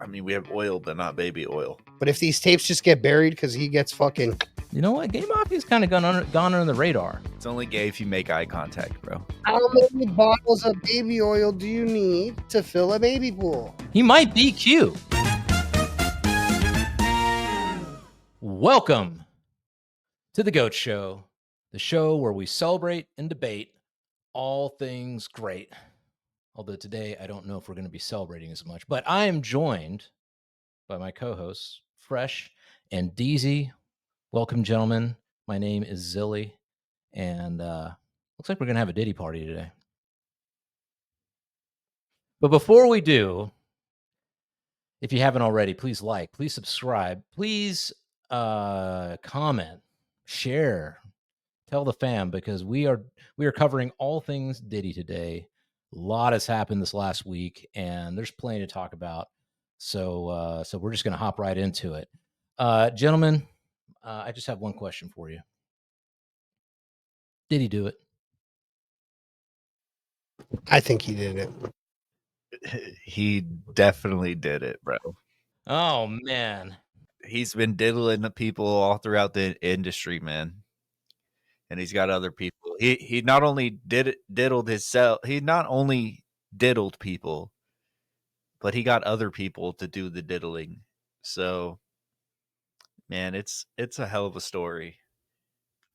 I mean, we have oil, but not baby oil. But if these tapes just get buried because he gets fucking... You know what? Game Mafia's kind of gone under the radar. It's only gay if you make eye contact, bro. How many bottles of baby oil do you need to fill a baby pool? He might be cute. Welcome to the Goat Show, the show where we celebrate and debate all things great. Although today, I don't know if we're going to be celebrating as much, but I am joined by my co-hosts, Fresh and Deezy. Welcome, gentlemen. My name is ZiLLY, and looks like we're going to have a Diddy party today. But before we do, if you haven't already, please like, please subscribe, please comment, share, tell the fam, because we are covering all things Diddy today. A lot has happened this last week, and there's plenty to talk about. So we're just going to hop right into it. Gentlemen, I just have one question for you. Did he do it? I think he did it. He definitely did it, bro. Oh, man. He's been diddling the people all throughout the industry, man. And he's got other people. He not only diddled himself, he not only diddled people, but he got other people to do the diddling. So, man, it's a hell of a story.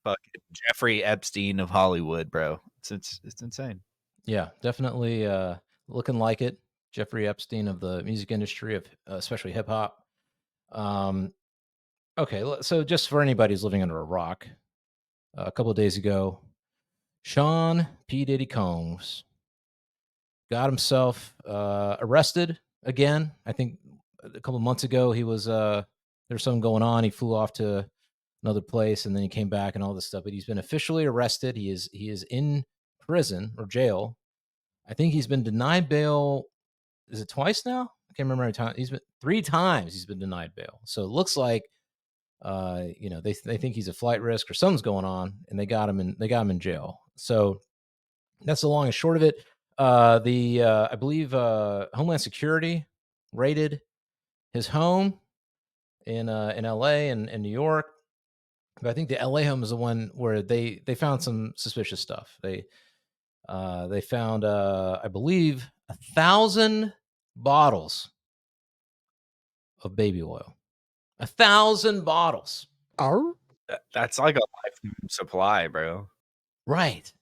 Fucking Jeffrey Epstein of Hollywood, bro. It's insane. Yeah, definitely looking like it. Jeffrey Epstein of the music industry, of especially hip hop. Okay, so just for anybody who's living under a rock, a couple of days ago, Sean P. Diddy Combs got himself arrested again. I think a couple of months ago he was there's something going on. He flew off to another place and then he came back and all this stuff. But he's been officially arrested. He is in prison or jail. I think he's been denied bail. Is it twice now? I can't remember how many times. He's been 3 times. He's been denied bail. So it looks like, they think he's a flight risk or something's going on, and they got him in jail. So that's the long and short of it. I believe Homeland Security raided his home in LA and New York. But I think the LA home is the one where they found some suspicious stuff. They found, I believe, 1,000 bottles of baby oil. 1,000 bottles. That's like a lifetime supply, bro. Right.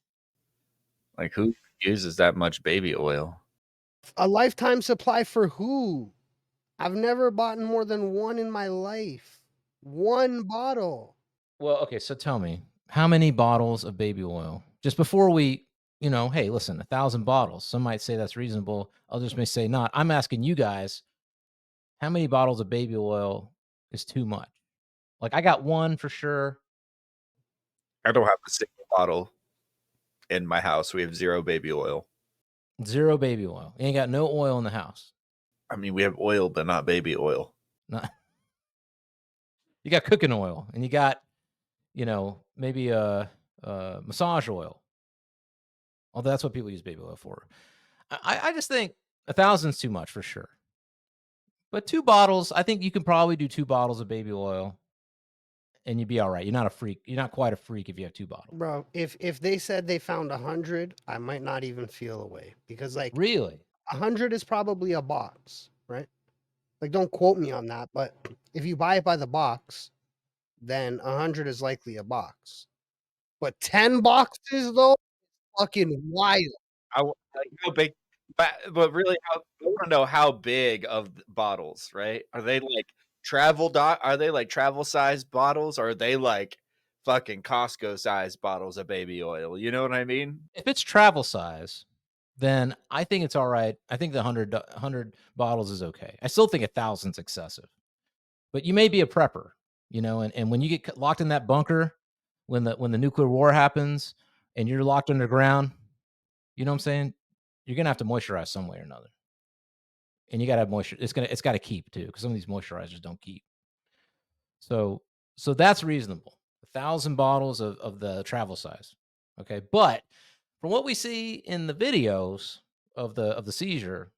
Like, who uses that much baby oil? A lifetime supply for who? I've never bought more than one in my life. One bottle. Well, okay, so tell me, how many bottles of baby oil? Just before we, hey, listen, 1,000 bottles. Some might say that's reasonable. Others may say not. I'm asking you guys, how many bottles of baby oil is too much? Like, I got one for sure. I don't have a single bottle in my house. We have 0 baby oil. 0 baby oil. You ain't got no oil in the house. I mean, we have oil, but not baby oil. Not. You got cooking oil, and you got, maybe massage oil. Although that's what people use baby oil for. I just think 1,000's too much for sure. But 2 bottles, I think you can probably do 2 bottles of baby oil and you'd be all right. You're not a freak. You're not quite a freak if you have 2 bottles. Bro, if they said they found 100, I might not even feel away. Because, like, really, 100 is probably a box, right? Like, don't quote me on that, but if you buy it by the box, then 100 is likely a box. But 10 boxes, though, fucking wild. Like, how big? But really, I want to know how big of bottles, right? Are they like Are they like travel sized bottles, or are they like fucking Costco sized bottles of baby oil? You know what I mean? if it's travel size, then I think it's all right. I think the 100 bottles is okay. I still think 1,000's excessive. But you may be a prepper, and when you get locked in that bunker, when the nuclear war happens and you're locked underground, you know what I'm saying? You're gonna have to moisturize some way or another, and you gotta have moisture. It's got to keep too, because some of these moisturizers don't keep. So that's reasonable. 1,000 bottles of the travel size, okay. But from what we see in the videos of the seizure,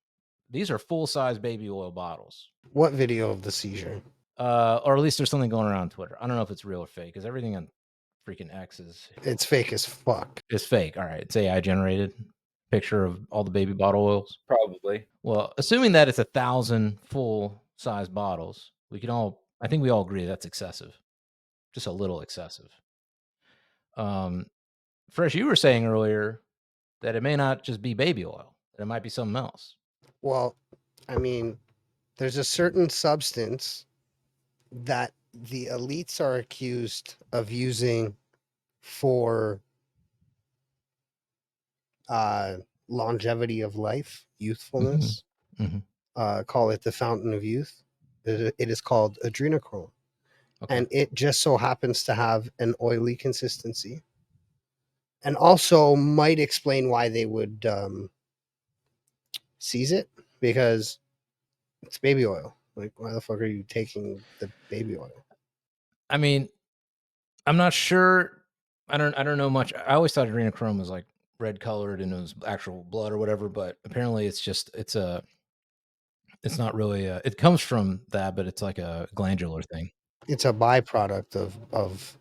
these are full-size baby oil bottles. What video of the seizure? Or at least there's something going around on Twitter. I don't know if it's real or fake, because everything on freaking X is It's fake as fuck. it's fake. All right, it's AI generated picture of all the baby bottle oils. Probably. Well, assuming that it's 1,000 full-size bottles, I think we all agree that's excessive, just a little excessive. Fresh, you were saying earlier that it may not just be baby oil; that it might be something else. Well, I mean, there's a certain substance that the elites are accused of using for longevity of life, youthfulness. Mhm. Call it the fountain of youth. It is called adrenochrome. Okay. And it just so happens to have an oily consistency, and also might explain why they would seize it, because it's baby oil. Like, why the fuck are you taking the baby oil? I mean, I'm not sure. I don't know much. I always thought adrenochrome was like red colored and it was actual blood or whatever, but apparently it's not really it comes from that, but it's like a glandular thing. It's a byproduct of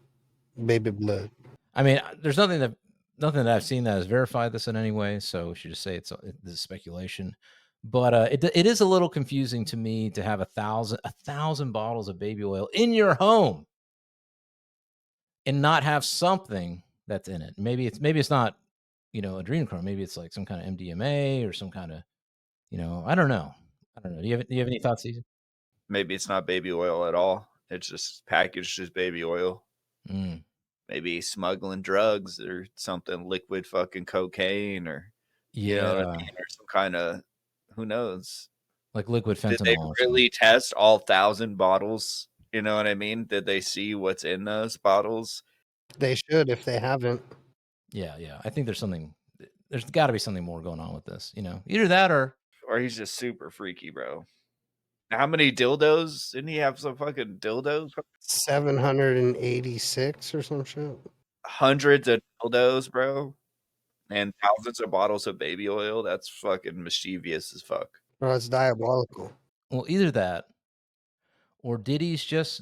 baby blood. I mean, there's nothing that I've seen that has verified this in any way, so we should just say this is speculation. But it is a little confusing to me to have 1,000 bottles of baby oil in your home and not have something that's in it. Maybe it's not, adrenochrome. Maybe it's like some kind of MDMA or some kind of, I don't know. Do you have any thoughts, Ethan? Maybe it's not baby oil at all. It's just packaged as baby oil. Mm. Maybe smuggling drugs or something, liquid fucking cocaine, or Yeah, you know what I mean, or some kind of, who knows? like liquid fentanyl. Did they or really test all 1,000 bottles? You know what I mean? Did they see what's in those bottles? They should, if they haven't. Yeah. I think there's got to be something more going on with this. Either that or He's just super freaky, bro. How many dildos? Didn't he have some fucking dildos? 786 or some shit. Hundreds of dildos, bro. And thousands of bottles of baby oil. That's fucking mischievous as fuck. Bro, it's diabolical. well, either that or Diddy's just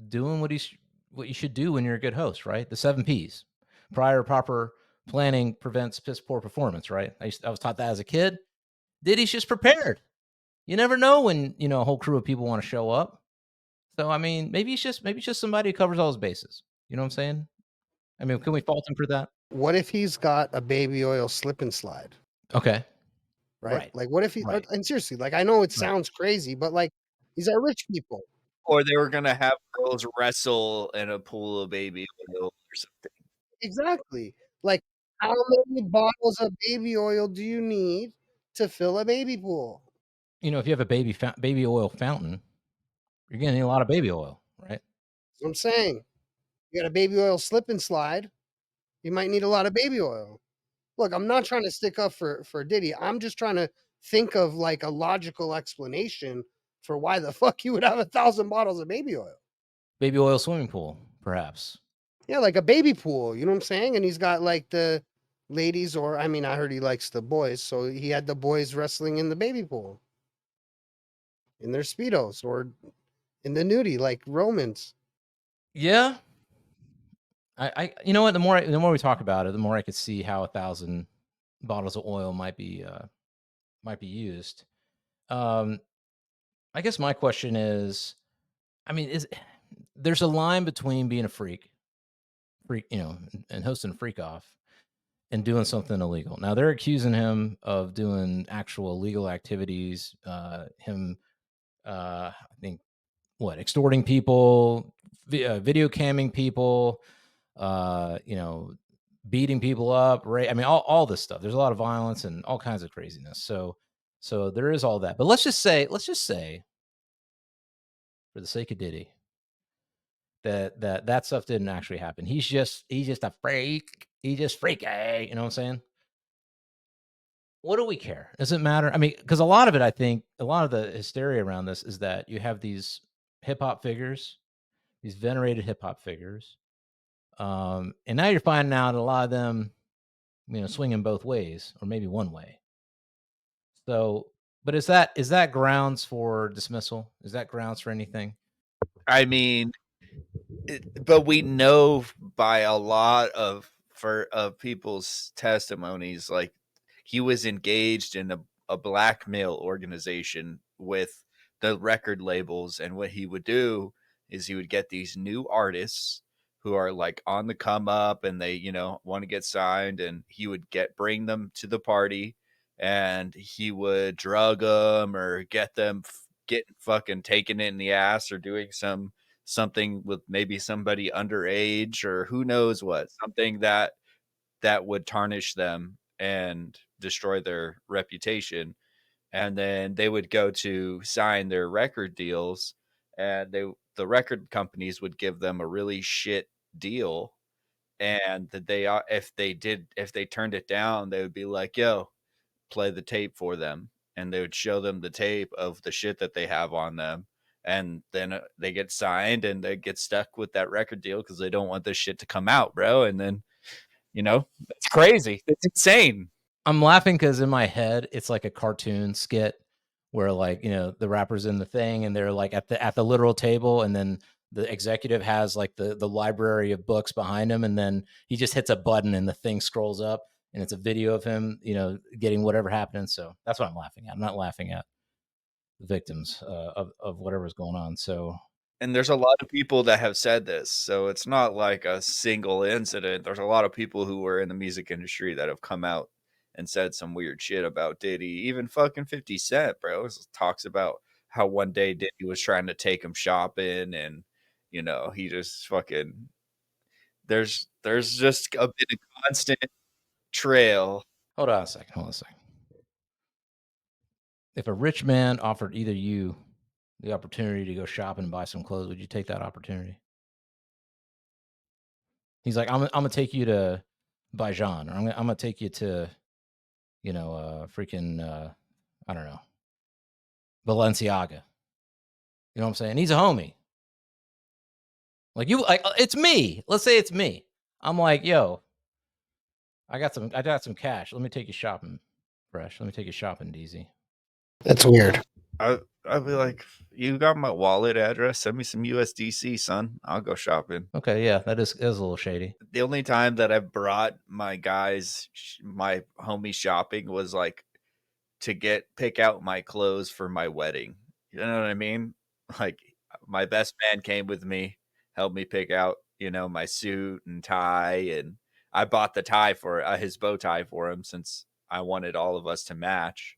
doing what you should do when you're a good host, right? The 7 P's. Prior proper planning prevents piss poor performance, right? I was taught that as a kid. Diddy's just prepared. You never know when, a whole crew of people want to show up. So I mean, maybe it's just somebody who covers all his bases. You know what I'm saying? I mean, can we fault him for that? What if he's got a baby oil slip and slide? Okay. Right? Right. Like, what if he, Right. and seriously, like, I know it Right. sounds crazy, but like, these are rich people. Or they were gonna have girls wrestle in a pool of baby oil or something. Exactly. Like, how many bottles of baby oil do you need to fill a baby pool? If you have a baby oil fountain, you're gonna need a lot of baby oil, right? That's what I'm saying. You got a baby oil slip and slide, you might need a lot of baby oil. Look, I'm not trying to stick up for Diddy. I'm just trying to think of like a logical explanation for why the fuck you would have 1,000 bottles of baby oil. Baby oil swimming pool, perhaps. Yeah, like a baby pool, you know what I'm saying? And he's got like the ladies, or I mean, I heard he likes the boys, so he had the boys wrestling in the baby pool in their speedos or in the nudie, like Romans. Yeah. You know what? The more we talk about it, the more I could see how 1,000 bottles of oil might be used. I guess my question is, I mean, there's a line between being a freak, and hosting a freak off and doing something illegal. Now they're accusing him of doing actual illegal activities. I think, extorting people, video camming people, beating people up, right? I mean, all this stuff. There's a lot of violence and all kinds of craziness. So there is all that. But let's just say, for the sake of Diddy, that stuff didn't actually happen. He's just a freak. He's just freaky. You know what I'm saying? What do we care? Does it matter? I mean, because a lot of it, I think, a lot of the hysteria around this is that you have these hip hop figures, these venerated hip hop figures, and now you're finding out a lot of them, swinging both ways or maybe one way. So But is that grounds for dismissal? Is that grounds for anything? I mean, but we know by a lot of people's testimonies, like he was engaged in a blackmail organization with the record labels, and what he would do is he would get these new artists who are like on the come up and they want to get signed, and he would bring them to the party, and he would drug them or get them getting fucking taken in the ass or doing something with maybe somebody underage or who knows what, something that would tarnish them and destroy their reputation. And then they would go to sign their record deals, and the record companies would give them a really shit deal, and that if they turned it down, they would be like, yo, play the tape for them, and they would show them the tape of the shit that they have on them, and then they get signed and they get stuck with that record deal because they don't want this shit to come out, bro. And then it's crazy, it's insane. I'm laughing because in my head it's like a cartoon skit where like the rapper's in the thing and they're like at the literal table, and then the executive has like the library of books behind him, and then he just hits a button and the thing scrolls up and it's a video of him getting whatever happened. So that's what I'm laughing at. I'm not laughing at the victims of whatever's going on. So And there's a lot of people that have said this, so it's not like a single incident. There's a lot of people who were in the music industry that have come out and said some weird shit about Diddy. Even fucking 50 Cent, bro, talks about how one day Diddy was trying to take him shopping, and he just fucking there's just a bit of constant trail. hold on a second. If a rich man offered either you the opportunity to go shopping and buy some clothes, would you take that opportunity? He's like, I'm gonna take you to Bajan, or I'm gonna take you to, freaking, I don't know, Balenciaga. You know what I'm saying? He's a homie. Like it's me. Let's say it's me. I'm like, yo, I got some cash. Let me take you shopping, Fresh. Let me take you shopping, Deezy. That's weird. I'd be like, you got my wallet address? Send me some USDC, son. I'll go shopping. Okay, yeah, that is a little shady. The only time that I've brought my homies shopping was like to pick out my clothes for my wedding. You know what I mean? Like my best man came with me, helped me pick out, my suit and tie, and I bought the tie for his bow tie for him since I wanted all of us to match.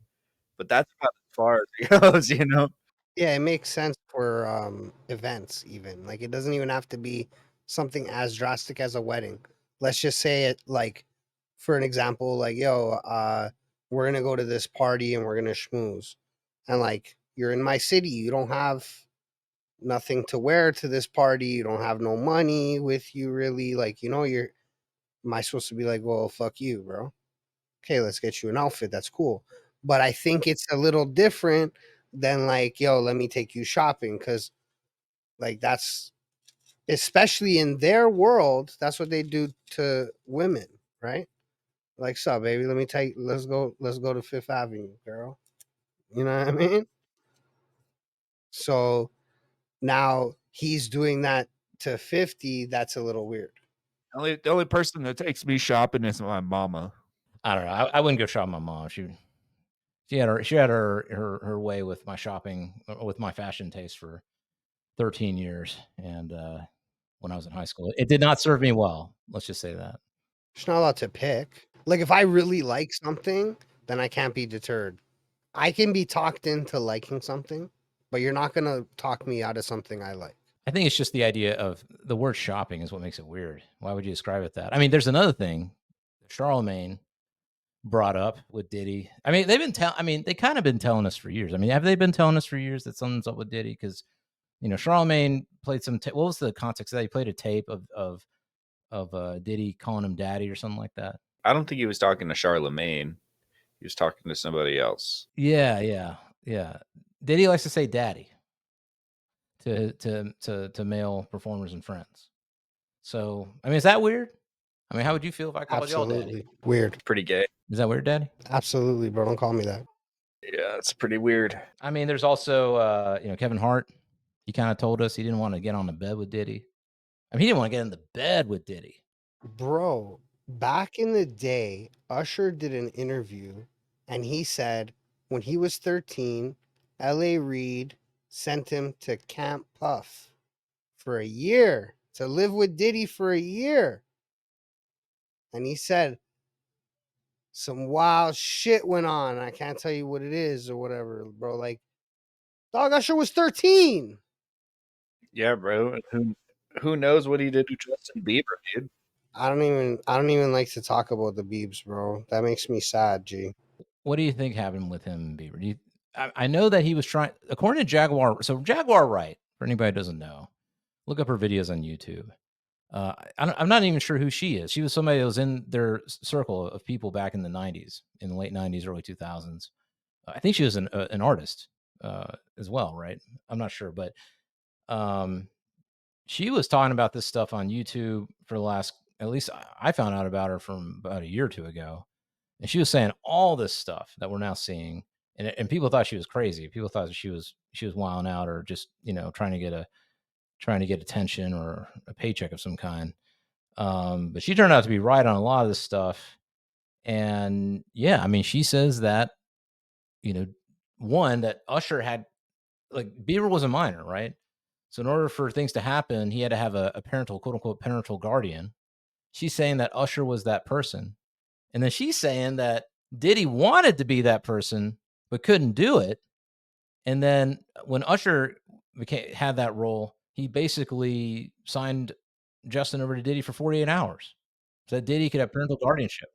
But that's about as far as it goes, Yeah, it makes sense for events even. Like it doesn't even have to be something as drastic as a wedding. Let's just say it like for an example, like, yo, we're gonna go to this party and we're gonna schmooze. And like you're in my city, you don't have nothing to wear to this party, you don't have no money with you really. Like, am I supposed to be like, well, fuck you, bro? Okay, let's get you an outfit. That's cool. But I think it's a little different than like, yo, let me take you shopping, because like that's especially in their world, that's what they do to women, right? Like, so baby, let's go to Fifth Avenue, girl. You know what I mean? So now he's doing that to 50. That's a little weird. The only person that takes me shopping is my mama. I don't know. I wouldn't go shopping with my mom. She had her way with my shopping, with my fashion taste for 13 years, and when I was in high school, it did not serve me well. Let's just say that. She's not allowed to pick. Like, if I really like something, then I can't be deterred. I can be talked into liking something, but you're not going to talk me out of something I like. I think it's just the idea of the word shopping is what makes it weird. Why would you describe it that? I mean, there's another thing Charlamagne brought up with Diddy. I mean, they kind of been telling us for years. I mean, have they been telling us for years that something's up with Diddy? Because Charlamagne played some. What was the context of that? He played a tape of Diddy calling him daddy or something like that. I don't think he was talking to Charlamagne. He was talking to somebody else. Yeah. Diddy likes to say daddy to male performers and friends. So, I mean, is that weird? I mean, how would you feel if I called y'all daddy? Absolutely weird. Pretty gay. Is that weird, daddy? Absolutely, bro. Don't call me that. Yeah, it's pretty weird. I mean, there's also Kevin Hart. He kind of told us he didn't want to get on the bed with Diddy. I mean, he didn't want to get in the bed with Diddy. Bro, back in the day, Usher did an interview and he said when he was 13, L.A. Reid sent him to Camp Puff for a year to live with Diddy for a year. And he said some wild shit went on. I can't tell you what it is or whatever, bro. Like, dog, Usher was 13. Yeah, bro. Who knows what he did to Justin Bieber, dude? I don't even like to talk about the Biebs, bro. That makes me sad, G. What do you think happened with him, Bieber? I know that he was trying, according to Jaguar. So Jaguar Wright, for anybody who doesn't know, look up her videos on YouTube. I'm not even sure who she is. She was somebody that was in their circle of people back in the 90s, in the late 90s, early 2000s. I think she was an artist as well, right? I'm not sure, but she was talking about this stuff on YouTube for the last, at least I found out about her from about a year or two ago. And she was saying all this stuff that we're now seeing. And people thought she was crazy. People thought she was wilding out or just, trying to get attention or a paycheck of some kind. But she turned out to be right on a lot of this stuff. And yeah, I mean, she says that, one, that Usher had, like, Bieber was a minor, right? So in order for things to happen, he had to have a parental, quote unquote, parental guardian. She's saying that Usher was that person. And then she's saying that Diddy wanted to be that person, but couldn't do it. And then when Usher had that role, he basically signed Justin over to Diddy for 48 hours so that Diddy could have parental guardianship.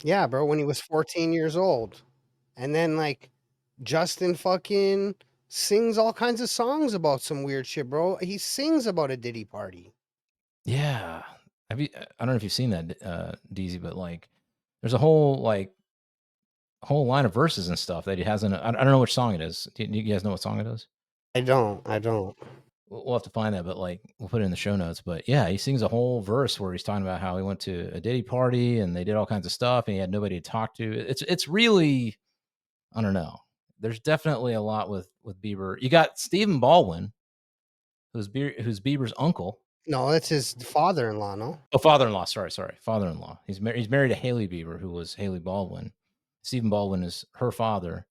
Yeah, bro, when he was 14 years old. And then, like, Justin fucking sings all kinds of songs about some weird shit, bro. He sings about a Diddy party. Yeah. I don't know if you've seen that, Deezy, but like, there's a whole line of verses and stuff that he has in it. I don't know which song it is. Do you guys know what song it is? I don't. We'll have to find that, but like, we'll put it in the show notes. But yeah, he sings a whole verse where he's talking about how he went to a Diddy party and they did all kinds of stuff and he had nobody to talk to. It's really, I don't know. There's definitely a lot with Bieber. You got Stephen Baldwin, who's Bieber's uncle. No, that's his father-in-law, no? Oh, father-in-law. Sorry, father-in-law. He's married to Haley Bieber, who was Haley Baldwin. Stephen Baldwin is her father.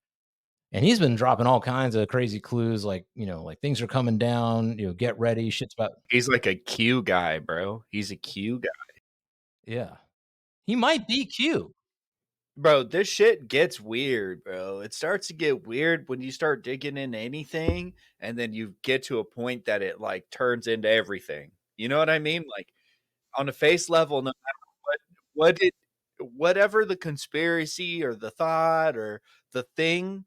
And he's been dropping all kinds of crazy clues, like, like things are coming down, get ready, shit's about. He's like a Q guy, bro. He's a Q guy. Yeah. He might be Q. Bro, this shit gets weird, bro. It starts to get weird when you start digging into anything and then you get to a point that it like turns into everything. You know what I mean? Like on a face level, no matter whatever the conspiracy or the thought or the thing,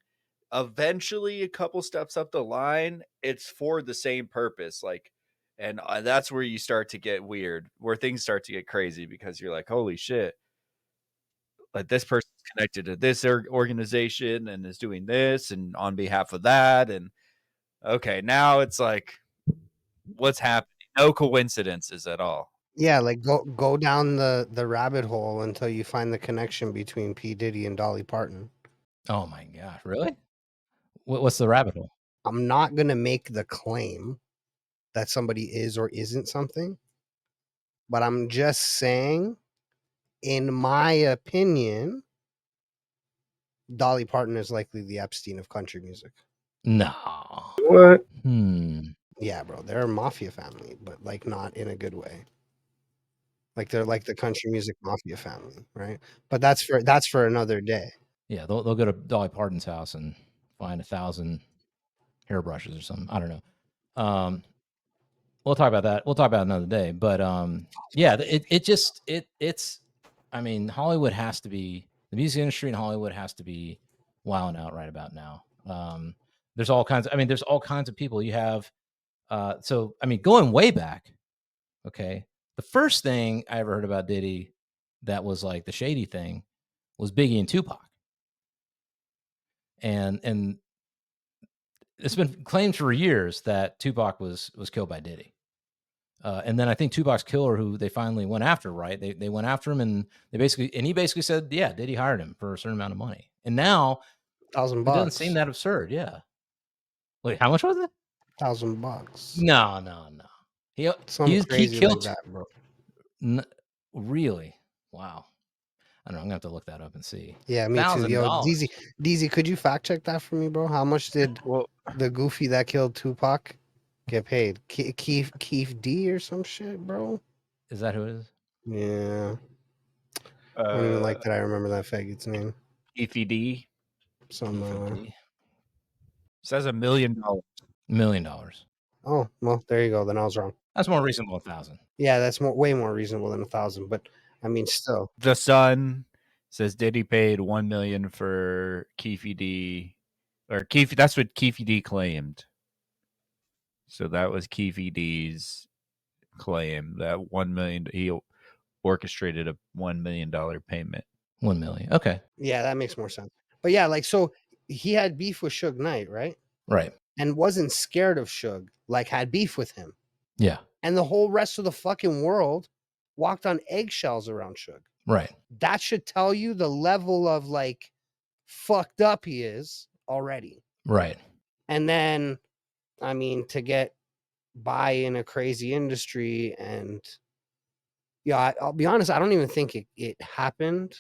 eventually a couple steps up the line, it's for the same purpose. Like, and that's where you start to get weird, where things start to get crazy because you're like, holy shit. Like this person's connected to this organization and is doing this and on behalf of that. And okay, now it's like, what's happening? No coincidences at all. Yeah, like go down the rabbit hole until you find the connection between P. Diddy and Dolly Parton. Oh my gosh, really? What's the rabbit hole? I'm not gonna make the claim that somebody is or isn't something, but I'm just saying, in my opinion, Dolly Parton is likely the Epstein of country music. No. What? Yeah, bro, they're a mafia family, but like not in a good way. Like they're like the country music mafia family, right? But that's for another day. Yeah, they'll go to Dolly Parton's house and find 1,000 hairbrushes or something. I don't know. We'll talk about that. We'll talk about it another day. But yeah, it's. I mean, Hollywood has to be, the music industry in Hollywood has to be wilding out right about now. There's all kinds. There's all kinds of people. You have. So I mean, going way back. Okay, the first thing I ever heard about Diddy that was like the shady thing was Biggie and Tupac. And it's been claimed for years that Tupac was killed by Diddy. And then I think Tupac's killer, who they finally went after, right? They went after him, and he basically said, yeah, Diddy hired him for a certain amount of money. And now $1,000 It doesn't seem bucks. that absurd. Yeah. Wait, how much was it? $1,000 bucks. No. Something He crazy killed like that, bro. really? Wow. I don't know. I'm gonna have to look that up and see. Yeah, me too. Yo, $1,000. Deezy, could you fact check that for me, bro? How much did Well, the goofy that killed Tupac get paid? Keef D or some shit, bro? Is that who it is? Yeah. I don't even like that I remember that faggot's name. Keefy D Something like that. Keefy. says $1 million. $1 million. Oh, well, there you go. Then I was wrong. That's more reasonable than 1,000. Yeah, that's way more reasonable than 1,000. But I mean, still, The Sun says Diddy paid $1 million for Keefy D, or Keefy. That's what Keefy D claimed. So that was Keefy D's claim that $1 million. He orchestrated a $1 million payment. 1 million. Okay. yeah, that makes more sense. But yeah, like, so he had beef with Suge Knight, right? Right. And wasn't scared of Suge, like had beef with him. Yeah. And the whole rest of the fucking world walked on eggshells around Suge. Right. That should tell you the level of like fucked up he is already. Right. And then, I mean, to get by in a crazy industry, and yeah, I'll be honest, I don't even think it happened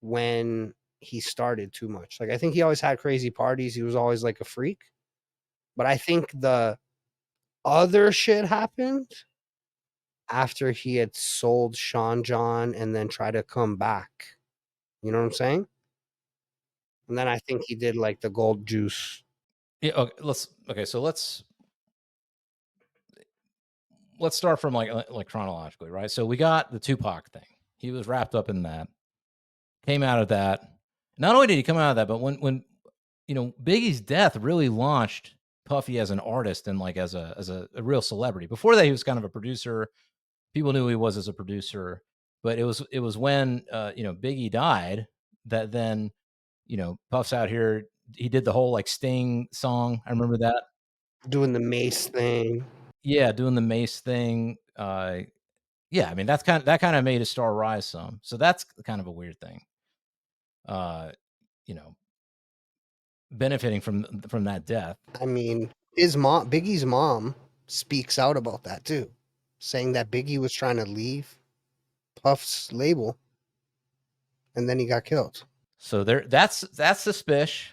when he started too much. Like, I think he always had crazy parties. He was always like a freak. But I think the other shit happened after he had sold Sean John and then tried to come back. You know what I'm saying? And then I think he did like the gold juice. Yeah. Okay. So let's start from like chronologically, right? So we got the Tupac thing. He was wrapped up in that. Came out of that. Not only did he come out of that, but when Biggie's death really launched Puffy as an artist and like as a real celebrity. Before that, he was kind of a producer. People knew who he was as a producer, but it was when Biggie died that then Puff's out here. He did the whole like Sting song. I remember that. Doing the Mace thing. Yeah, doing the Mace thing. Yeah, I mean that kind of made his star rise some. So that's kind of a weird thing. Benefiting from that death. I mean, his mom, Biggie's mom, speaks out about that too, saying that Biggie was trying to leave Puff's label, and then he got killed. So that's suspicious.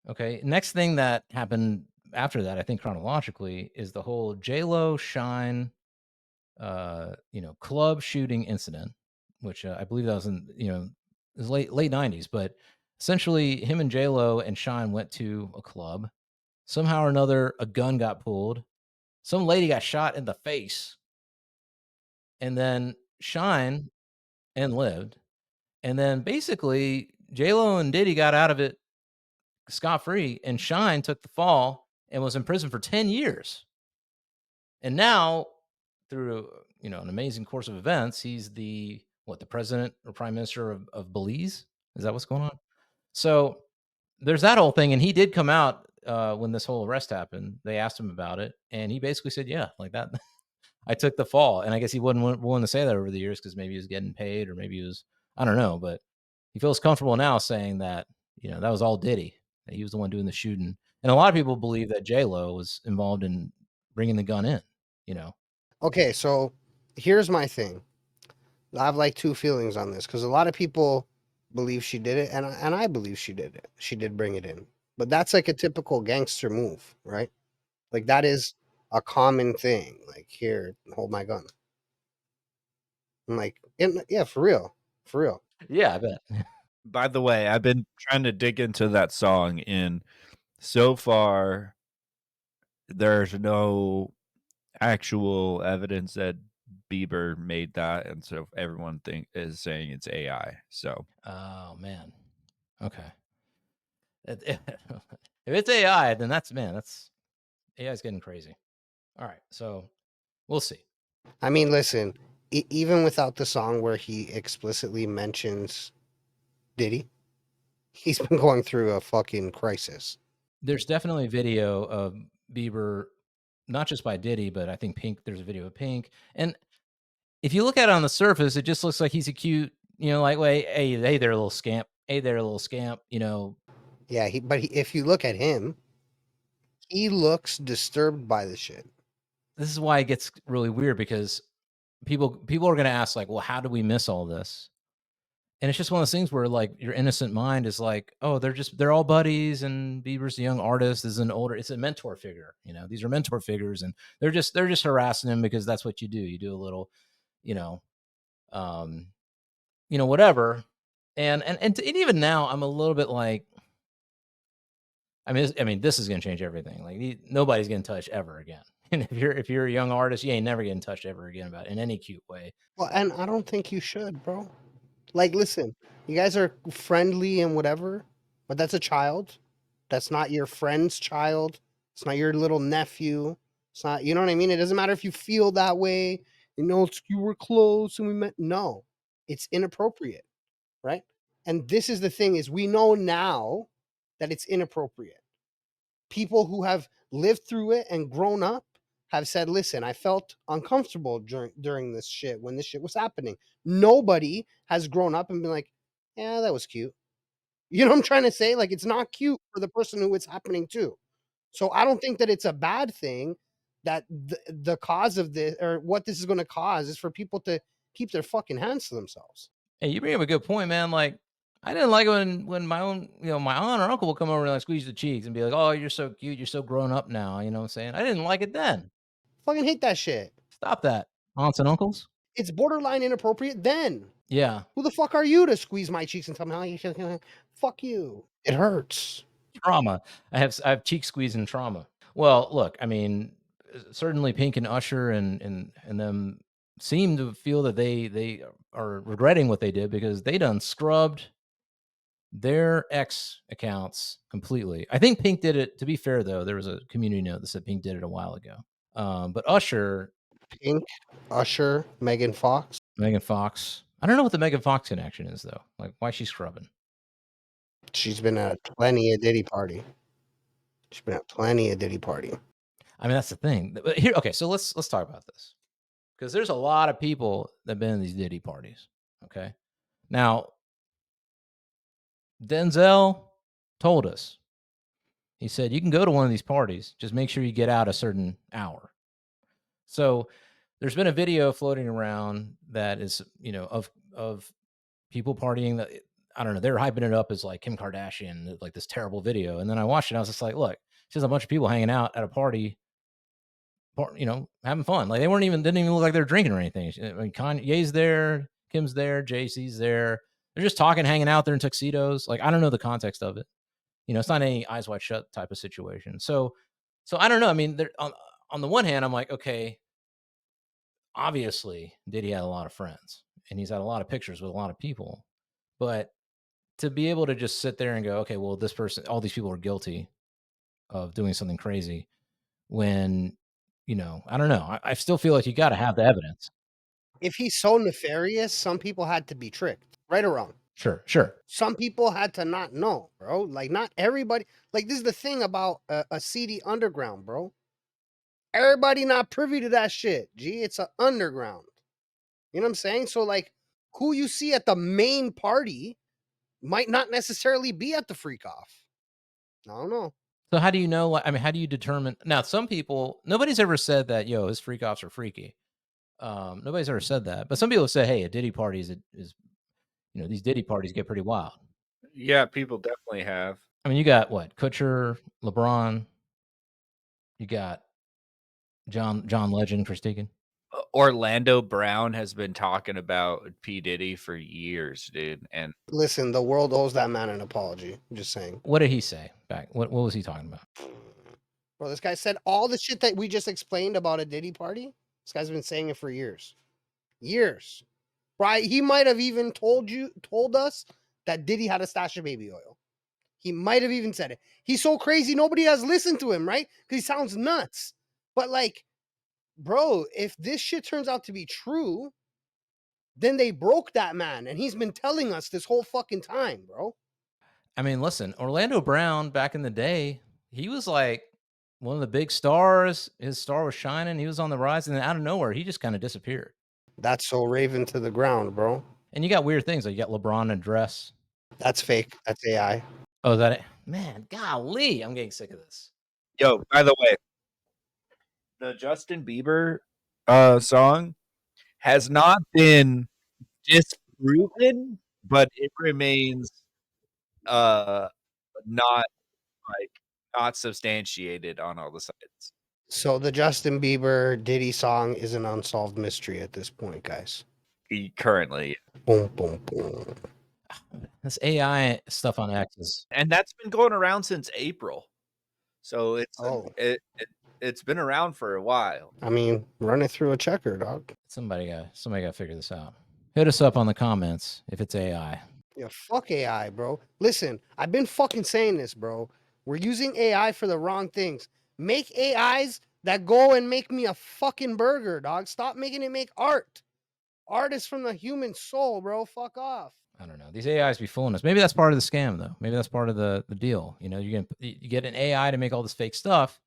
Okay. Next thing that happened after that, I think chronologically, is the whole J-Lo Shyne, club shooting incident, which I believe that was in it was late 90s, but essentially him and J-Lo and Shyne went to a club. Somehow or another, a gun got pulled. Some lady got shot in the face, and then Shyne lived. And then basically J-Lo and Diddy got out of it scot-free, and Shyne took the fall and was in prison for 10 years. And now, through an amazing course of events, he's the president or prime minister of Belize. Is that what's going on? So there's that whole thing, and he did come out when this whole arrest happened. They asked him about it, and he basically said, "Yeah, like that." I took the fall, and I guess he wasn't willing to say that over the years because maybe he was getting paid, or maybe he was, I don't know, but he feels comfortable now saying that that was all Diddy, that he was the one doing the shooting, and a lot of people believe that J-Lo was involved in bringing the gun in. Okay, so here's my thing. I have like two feelings on this because a lot of people believe she did it, and I believe she did it. She did bring it in, but that's like a typical gangster move, right? Like that is a common thing. Like, here, hold my gun. I'm like, yeah, for real. Yeah, I bet. By the way, I've been trying to dig into that song, and so far, there's no actual evidence that Bieber made that, and so everyone is saying it's AI. So, Oh man, okay. If it's AI, then that's AI's getting crazy. All right, so we'll see. I mean, listen, even without the song where he explicitly mentions Diddy, he's been going through a fucking crisis. There's definitely video of Bieber, not just by Diddy, but I think Pink. There's a video of Pink, and if you look at it on the surface, it just looks like he's a cute, lightweight. Hey there, little scamp. Hey there, little scamp. Yeah, if you look at him, he looks disturbed by the shit. This is why it gets really weird because people are going to ask like, well, how do we miss all this? And it's just one of those things where like your innocent mind is like, oh, they're all buddies, and Bieber's a young artist, is an older, it's a mentor figure. You know, these are mentor figures, and they're just harassing him because that's what you do. You do a little, you know, um, whatever. And even now, I'm a little bit like, I mean, this is going to change everything. Like nobody's getting touched ever again. And if you're a young artist, you ain't never getting touched ever again about it in any cute way. Well, and I don't think you should, bro. Like, listen, you guys are friendly and whatever, but that's a child. That's not your friend's child. It's not your little nephew. It's not, you know what I mean? It doesn't matter if you feel that way. You know, you were close and we met. No, it's inappropriate, right? And this is the thing is we know now that it's inappropriate. People who have lived through it and grown up have said, listen, I felt uncomfortable during this shit when this shit was happening. Nobody has grown up and been like, yeah, that was cute. You know what I'm trying to say? Like, it's not cute for the person who it's happening to. So I don't think that it's a bad thing that the cause of this or what this is going to cause is for people to keep their fucking hands to themselves. Hey, you bring up a good point, man. Like, I didn't like it when my own, my aunt or uncle would come over and like squeeze the cheeks and be like, "Oh, you're so cute. You're so grown up now." You know what I'm saying? I didn't like it then. Fucking hate that shit. Stop that, aunts and uncles. It's borderline inappropriate then. Yeah, Who the fuck are you to squeeze my cheeks and tell me how you feel? Fuck you. It hurts. trauma. I have cheek squeezing trauma. Well, look, I mean, certainly Pink and Usher and them seem to feel that they are regretting what they did because they done scrubbed their X accounts completely. I think Pink did it. To be fair, though, there was a community note that said Pink did it a while ago. But Usher, Pink, Usher, Megan Fox. Megan Fox. I don't know what the Megan Fox connection is though. Like, why she's scrubbing? She's been at plenty of Diddy party. She's been at plenty of Diddy party. I mean, that's the thing. But here, okay, so let's talk about this because there's a lot of people that've been in these Diddy parties. Okay, now Denzel told us. He said you can go to one of these parties, just make sure you get out a certain hour. So there's been a video floating around that is, of people partying that I don't know, they're hyping it up as like Kim Kardashian, like this terrible video. And then I watched it and I was just like, look, it's just a bunch of people hanging out at a party, having fun. Like they didn't even look like they're drinking or anything. I mean, Kanye's there, Kim's there, Jay-Z's there. They're just talking, hanging out there in tuxedos. Like, I don't know the context of it. It's not any eyes wide shut type of situation. So I don't know. I mean, on the one hand, I'm like, okay, obviously Diddy had a lot of friends and he's had a lot of pictures with a lot of people, but to be able to just sit there and go, okay, well, this person, all these people are guilty of doing something crazy when, I don't know. I still feel like you got to have the evidence. If he's so nefarious, some people had to be tricked, right or wrong. Sure. Some people had to not know, bro. Like not everybody. Like this is the thing about a seedy underground, bro. Everybody not privy to that shit. Gee, it's an underground. You know what I'm saying? So like, who you see at the main party might not necessarily be at the freak off. I don't know. So how do you know? I mean, how do you determine? Now, some people, nobody's ever said that, yo, his freak offs are freaky. Nobody's ever said that, but some people say, hey, a Diddy party is these Diddy parties get pretty wild. Yeah, people definitely have. I mean, you got what? Kutcher, LeBron. You got John Legend for speaking. Orlando Brown has been talking about P. Diddy for years, dude. And listen, the world owes that man an apology. I'm just saying. What did he say back? What was he talking about? Bro, this guy said all the shit that we just explained about a Diddy party. This guy's been saying it for years. Years. Right? He might have even told us that Diddy had a stash of baby oil. He might have even said it. He's so crazy, nobody has listened to him, right? Because he sounds nuts. But like, bro, if this shit turns out to be true, then they broke that man. And he's been telling us this whole fucking time, bro. I mean, listen, Orlando Brown back in the day, he was like one of the big stars. His star was shining. He was on the rise. And then out of nowhere, he just kind of disappeared. That's so Raven to the ground, bro. And you got weird things. Like you got LeBron in a dress. That's fake. That's AI. Oh, is that it? Man, golly, I'm getting sick of this. Yo, by the way, the Justin Bieber song has not been disproven, but it remains not like not substantiated on all the sites. So the Justin Bieber Diddy song is an unsolved mystery at this point, guys. Currently, Boom, boom, boom. This AI stuff on X is, and that's been going around since April, so it's been around for a while. I mean, run it through a checker, dog. somebody got to figure this out. Hit us up on the comments if it's AI. Yeah, fuck AI, bro. Listen, I've been fucking saying this, bro. We're using AI for the wrong things. Make AIs that go and make me a fucking burger, dog. Stop making it make art. Art is from the human soul, bro. Fuck off. I don't know. These AIs be fooling us. Maybe that's part of the scam, though. Maybe that's part of the deal. You know, you get an AI to make all this fake stuff,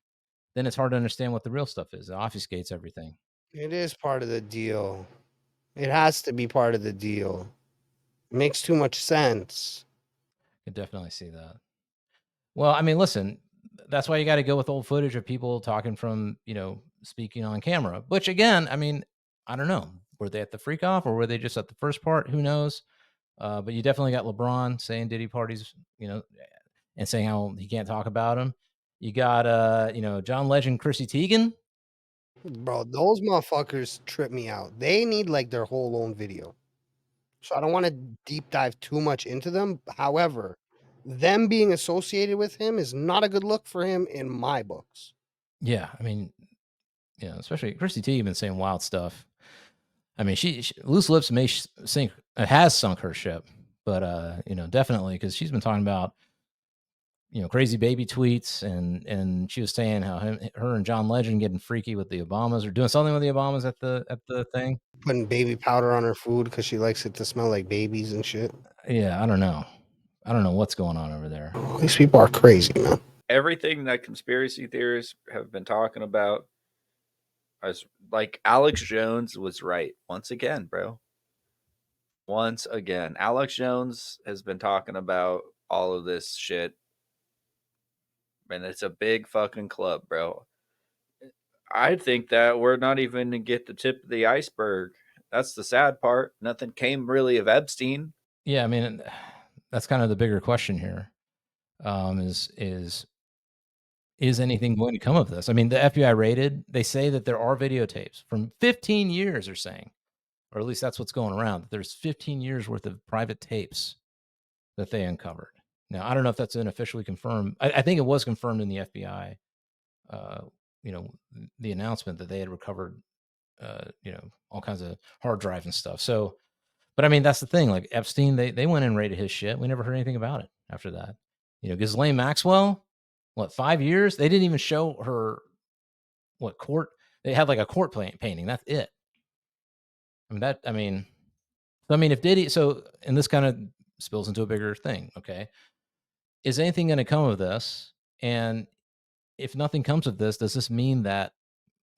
then it's hard to understand what the real stuff is. It obfuscates everything. It is part of the deal. It has to be part of the deal. It makes too much sense. I could definitely see that. Well, I mean, listen, that's why you got to go with old footage of people talking from, speaking on camera, which again, I mean, I don't know. Were they at the freak off or were they just at the first part? Who knows? But you definitely got LeBron saying Diddy parties, and saying how he can't talk about him. You got, John Legend, Chrissy Teigen. Bro, those motherfuckers trip me out. They need like their whole own video. So I don't want to deep dive too much into them. However, them being associated with him is not a good look for him in my books. Yeah, I mean, especially Chrissy Teigen been saying wild stuff. I mean, she loose lips may sink, has sunk her ship, but definitely because she's been talking about crazy baby tweets, and she was saying how her and John Legend getting freaky with the Obamas or doing something with the Obamas at the thing. Putting baby powder on her food because she likes it to smell like babies and shit. Yeah, I don't know what's going on over there. These people are crazy, man. Everything that conspiracy theorists have been talking about, like Alex Jones was right once again, bro. Once again, Alex Jones has been talking about all of this shit, and it's a big fucking club, bro. I think that we're not even to get the tip of the iceberg. That's the sad part. Nothing came really of Epstein. Yeah, I mean, that's kind of the bigger question here. Is anything going to come of this? I mean, the FBI raided. They say that there are videotapes from 15 years. They're saying, or at least that's what's going around. There's 15 years worth of private tapes that they uncovered. Now, I don't know if that's unofficially confirmed. I think it was confirmed in the FBI. The announcement that they had recovered, all kinds of hard drives and stuff. So, but I mean, that's the thing. Like Epstein, they went and raided his shit. We never heard anything about it after that. Ghislaine Maxwell, 5 years? They didn't even show her court. They had like a court painting. That's it. I mean, if Diddy, and this kind of spills into a bigger thing. Okay. Is anything going to come of this? And if nothing comes of this, does this mean that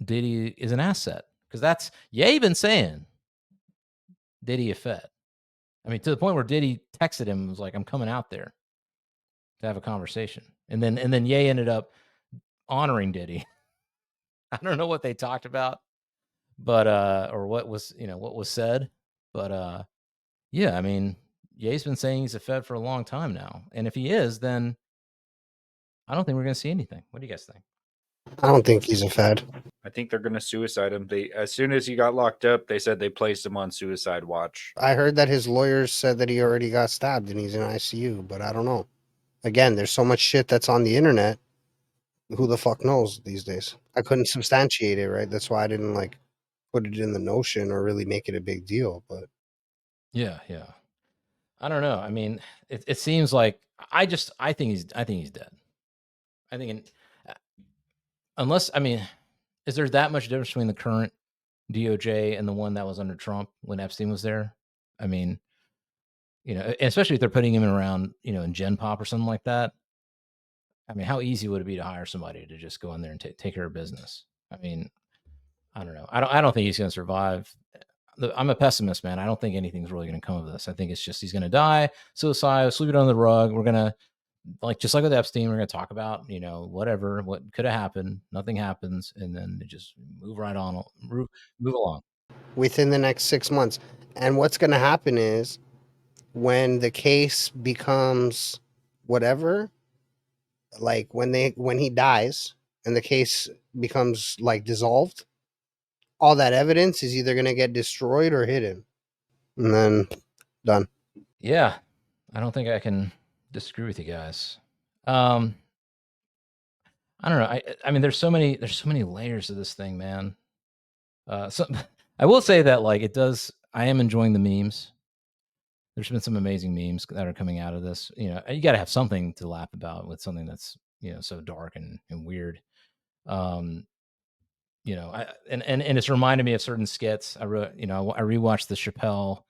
Diddy is an asset? Because that's Ye been saying Diddy a Fed. I mean, to the point where Diddy texted him and was like, "I'm coming out there to have a conversation." And then Ye ended up honoring Diddy. I don't know what they talked about, but or what was said, but yeah, I mean, Ye's been saying he's a Fed for a long time now, and if he is, then I don't think we're going to see anything. What do you guys think? I don't think he's a Fed. I think they're going to suicide him. As soon as he got locked up, they said they placed him on suicide watch. I heard that his lawyers said that he already got stabbed and he's in ICU, but I don't know. Again, there's so much shit that's on the internet. Who the fuck knows these days? I couldn't substantiate it, right? That's why I didn't put it in the notion or really make it a big deal. But yeah, I don't know. I mean, it seems like I think he's dead. I think is there that much difference between the current DOJ and the one that was under Trump when Epstein was there? I mean, especially if they're putting him around, in Gen Pop or something like that. I mean, how easy would it be to hire somebody to just go in there and take care of business? I mean, I don't know. I don't think he's going to survive. I'm a pessimist, man. I don't think anything's really going to come of this. I think it's just he's going to die, suicide, sweep it under the rug. We're going to like just like with Epstein, we're going to talk about, you know, whatever, what could have happened. Nothing happens, and then they just move right on, move along. Within the next 6 months. And what's going to happen is when the case becomes whatever, like when he dies and the case becomes like dissolved, all that evidence is either going to get destroyed or hidden. And then done. Yeah, I don't think I can disagree with you guys. I don't know. I mean, there's so many layers of this thing, man. So I will say that like it does. I am enjoying the memes. There's been some amazing memes that are coming out of this. You know, you got to have something to laugh about with something that's, you know, so dark and weird. You know, and it's reminded me of certain skits. I rewatched the Chappelle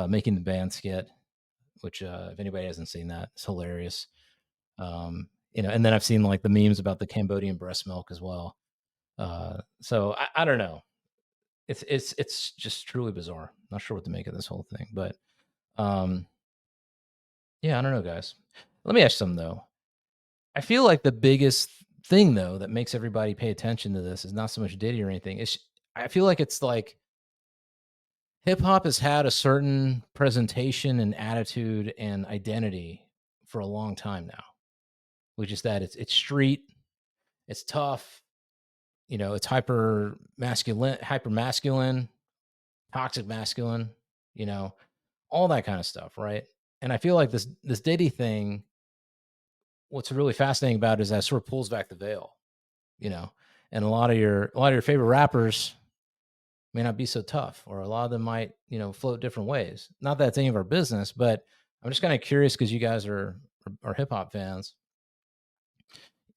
Making the Band skit, which if anybody hasn't seen that, it's hilarious. You know, and then I've seen like the memes about the Cambodian breast milk as well. So I don't know. It's just truly bizarre. Not sure what to make of this whole thing, but yeah, I don't know, guys. Let me ask you something though. I feel like the biggest thing though that makes everybody pay attention to this is not so much Diddy or anything. I feel like it's like hip hop has had a certain presentation and attitude and identity for a long time now, which is that it's street, it's tough, you know, it's hyper masculine, toxic masculine, you know, all that kind of stuff, right? And I feel like this Diddy thing, what's really fascinating about it is that it sort of pulls back the veil, you know, and a lot of your favorite rappers may not be so tough, or a lot of them might, you know, float different ways. Not that it's any of our business, but I'm just kind of curious because you guys are hip hop fans.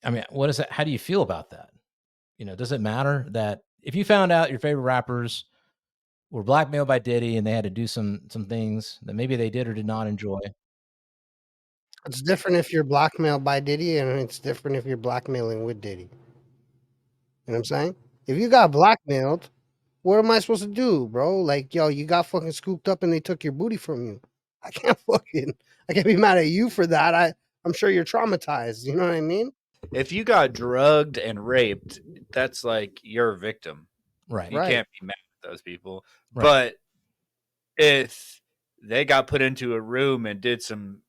I mean, what is that? How do you feel about that? You know, does it matter that if you found out your favorite rappers were blackmailed by Diddy and they had to do some things that maybe they did or did not enjoy? It's different if you're blackmailed by Diddy, and it's different if you're blackmailing with Diddy. You know what I'm saying? If you got blackmailed, what am I supposed to do, bro? Like, yo, you got fucking scooped up and they took your booty from you. I can't be mad at you for that. I'm sure you're traumatized. You know what I mean? If you got drugged and raped, that's like you're a victim. Right. You Right. can't be mad at those people. Right. But if they got put into a room and did some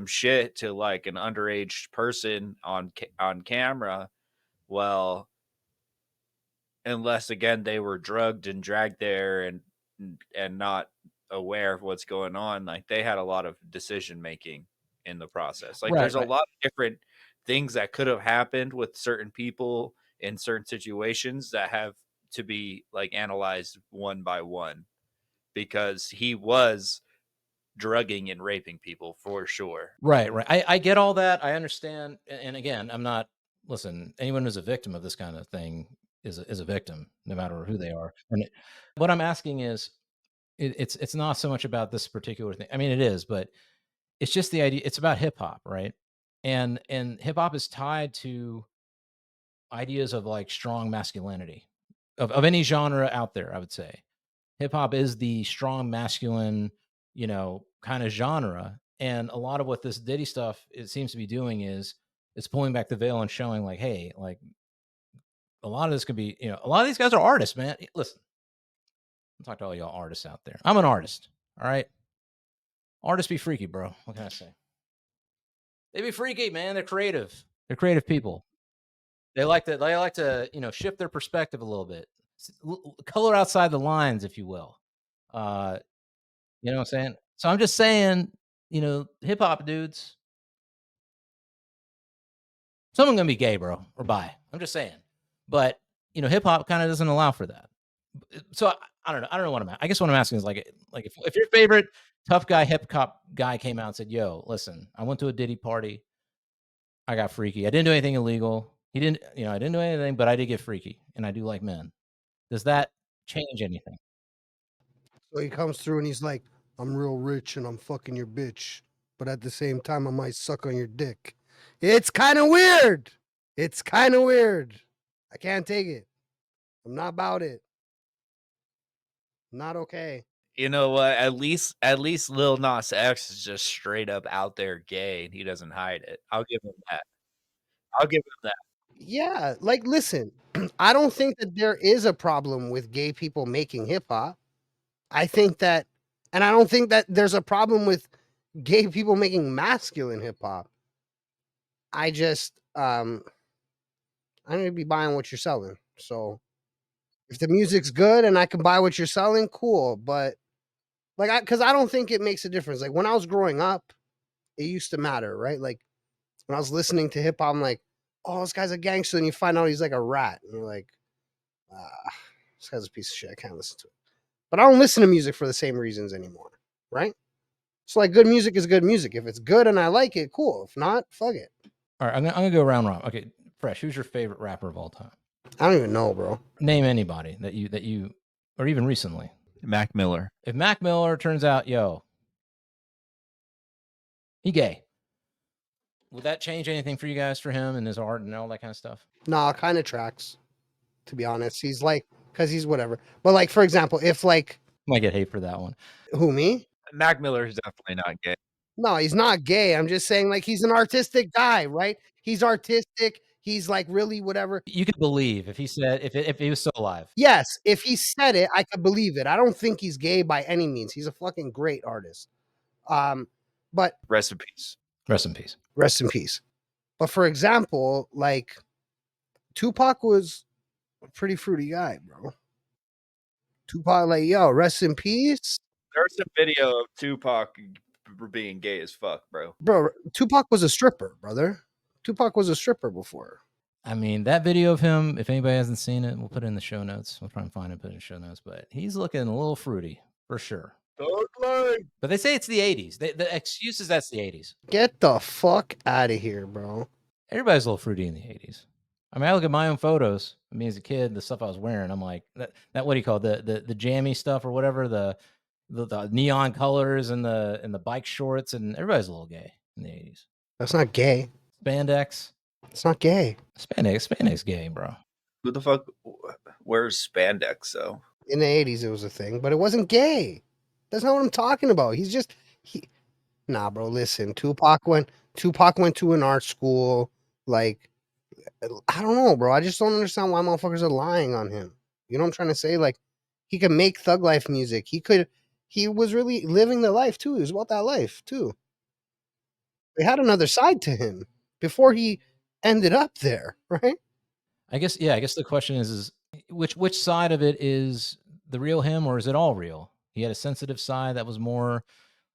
shit to like an underage person on camera, well, unless again they were drugged and dragged there and not aware of what's going on, like they had a lot of decision making in the process. Like Right, there's a right. lot of different things that could have happened with certain people in certain situations that have to be like analyzed one by one, because he was drugging and raping people for sure. Right, right. I get all that. I understand. And again, I'm not, listen, anyone who's a victim of this kind of thing is a victim, no matter who they are. And what I'm asking is, it's not so much about this particular thing. I mean, it is, but it's just the idea. It's about hip hop, right? And hip hop is tied to ideas of like strong masculinity of any genre out there. I would say hip hop is the strong masculine, you know, kind of genre. And a lot of what this Diddy stuff it seems to be doing is it's pulling back the veil and showing like, hey, like a lot of this could be, you know, a lot of these guys are artists, man. Listen, I'm talking to all y'all artists out there. I'm an artist. All right. Artists be freaky, bro. What can I say? They be freaky, man. They're creative. They're creative people. They like to, you know, shift their perspective a little bit. Color outside the lines, if you will. You know what I'm saying? So I'm just saying, you know, hip hop dudes, someone gonna be gay, bro, or bi. I'm just saying. But you know, hip hop kind of doesn't allow for that. So I don't know. I don't know what I'm at. I guess what I'm asking is like if your favorite tough guy hip hop guy came out and said, "Yo, listen, I went to a Diddy party. I got freaky. I didn't do anything illegal. He didn't, you know, I didn't do anything, but I did get freaky, and I do like men." Does that change anything? So he comes through and he's like, I'm real rich and I'm fucking your bitch, but at the same time, I might suck on your dick. It's kind of weird. It's kind of weird. I can't take it. I'm not about it. Not okay. You know what? At least Lil Nas X is just straight up out there gay, and he doesn't hide it. I'll give him that. I'll give him that. Yeah, like listen, I don't think that there is a problem with gay people making hip hop. I think that, and I don't think that there's a problem with gay people making masculine hip hop. I just, I need to be buying what you're selling. So if the music's good and I can buy what you're selling, cool. But like, because I don't think it makes a difference. Like when I was growing up, it used to matter, right? Like when I was listening to hip hop, I'm like, oh, this guy's a gangster, and you find out he's like a rat, and you're like, ah, this guy's a piece of shit. I can't listen to it. But I don't listen to music for the same reasons anymore, right? So like, good music is good music. If it's good and I like it, cool. If not, fuck it. All right, I'm gonna go round robin. Okay, Fresh. Who's your favorite rapper of all time? I don't even know, bro. Name anybody that you, or even recently. Mac Miller. If Mac Miller turns out, he gay, would that change anything for you guys, for him and his art and all that kind of stuff? Nah, kind of tracks. To be honest, he's like, because he's whatever. But like, for example, if like, Might get hate for that one. who, me? Mac Miller is definitely not gay. No, he's not gay. I'm just saying, like, he's an artistic guy, right? He's artistic. He's like really whatever. You could believe if he said, if he was still alive. Yes, if he said it, I could believe it. I don't think he's gay by any means. He's a fucking great artist. But Rest in peace. Rest in peace. rest in peace. But for example, like Tupac was a pretty fruity guy, bro. Tupac, like, yo, rest in peace. There's a video of Tupac being gay as fuck, bro. Bro, Tupac was a stripper, brother. Tupac was a stripper before. I mean, that video of him, if anybody hasn't seen it, we'll put it in the show notes. We'll try and find it, put it in the show notes. But he's looking a little fruity, for sure. But they say it's the 80s. The excuse is that's the 80s. Get the fuck out of here, bro. Everybody's a little fruity in the 80s. I mean, I look at my own photos. I mean, as a kid, the stuff I was wearing, I'm like, that what do you call it? The jammy stuff or whatever, the neon colors and the bike shorts, and everybody's a little gay in the 80s. That's not gay. Spandex. It's not gay. Spandex gay, bro. Who the fuck wears spandex, though? In the 80s, it was a thing, but it wasn't gay. That's not what I'm talking about. Nah, bro, listen. Tupac went to an art school. Like, I don't know, bro. I just don't understand why motherfuckers are lying on him. You know what I'm trying to say? Like, he could make thug life music. He was really living the life too. He was about that life too. They had another side to him before he ended up there, right? I guess the question is which side of it is the real him, or is it all real? He had a sensitive side that was more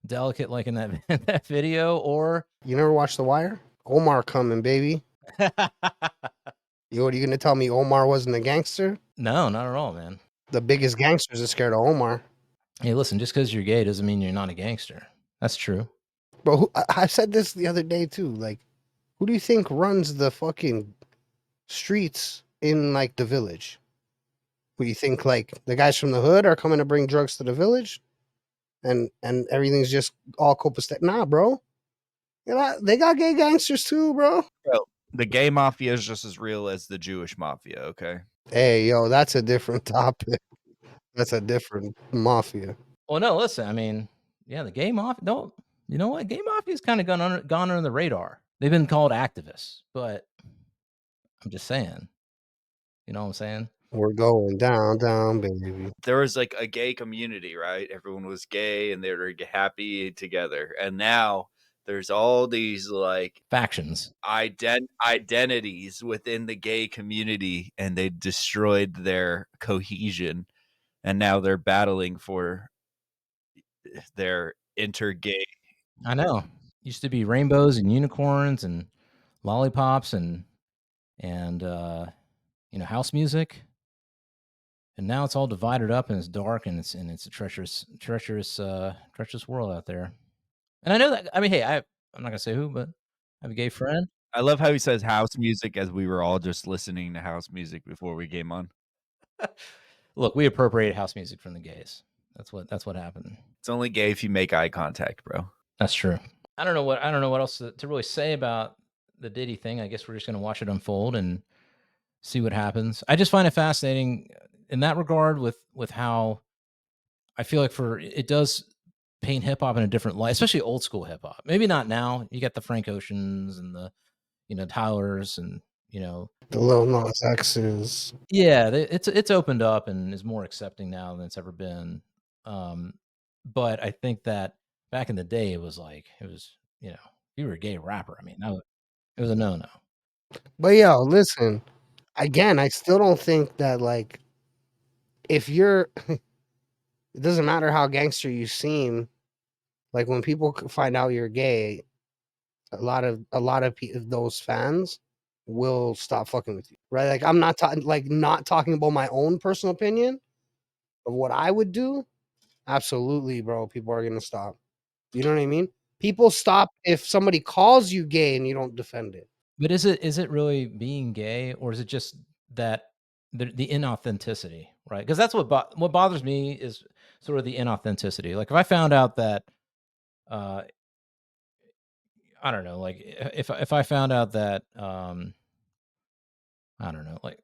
delicate, like in that video, or you never watched The Wire? Omar coming, baby. What are you gonna tell me? Omar wasn't a gangster? No, not at all, man. The biggest gangsters are scared of Omar. Hey, listen, just because you're gay doesn't mean you're not a gangster. That's true. Bro, I said this the other day too. Like, who do you think runs the fucking streets in like the village? Who do you think, like, the guys from the hood are coming to bring drugs to the village, and everything's just all copacetic? Nah, bro. They got gay gangsters too, bro. Bro, the gay mafia is just as real as the Jewish mafia. Okay. Hey, yo, that's a different topic. That's a different mafia. Well, no, listen. I mean, yeah, the gay mafia. No, you know what? Gay mafia's kind of gone under the radar. They've been called activists, but I'm just saying. You know what I'm saying? We're going down, baby. There was like a gay community, right? Everyone was gay and they were happy together. And now there's all these like factions, identities within the gay community, and they destroyed their cohesion. And now they're battling for their inter-gay. I know. Used to be rainbows and unicorns and lollipops and house music. And now it's all divided up and it's dark and it's a treacherous world out there. And I know that. I mean, hey, I'm not gonna say who, but I have a gay friend. I love how he says house music as we were all just listening to house music before we came on. Look, we appropriated house music from the gays. That's what happened. It's only gay if you make eye contact, bro. That's true. I don't know what else to really say about the Diddy thing. I guess we're just gonna watch it unfold and see what happens. I just find it fascinating in that regard with how I feel like it does paint hip hop in a different light, especially old school hip hop. Maybe not now. You got the Frank Oceans and the Tylers and the Lil Nas X's. Yeah, it's opened up and is more accepting now than it's ever been. But I think that back in the day, it was if you were a gay rapper, I mean, it was a no-no. But yo, listen, again, I still don't think that like if you're, it doesn't matter how gangster you seem. Like when people find out you're gay, a lot of those fans will stop fucking with you, right? Like I'm not not talking about my own personal opinion of what I would do. Absolutely, bro. People are gonna stop. You know what I mean? People stop if somebody calls you gay and you don't defend it. But is it really being gay, or is it just that the inauthenticity, right? Because that's what bothers me is sort of the inauthenticity. Like if I found out that, I don't know, like if I found out that, I don't know, like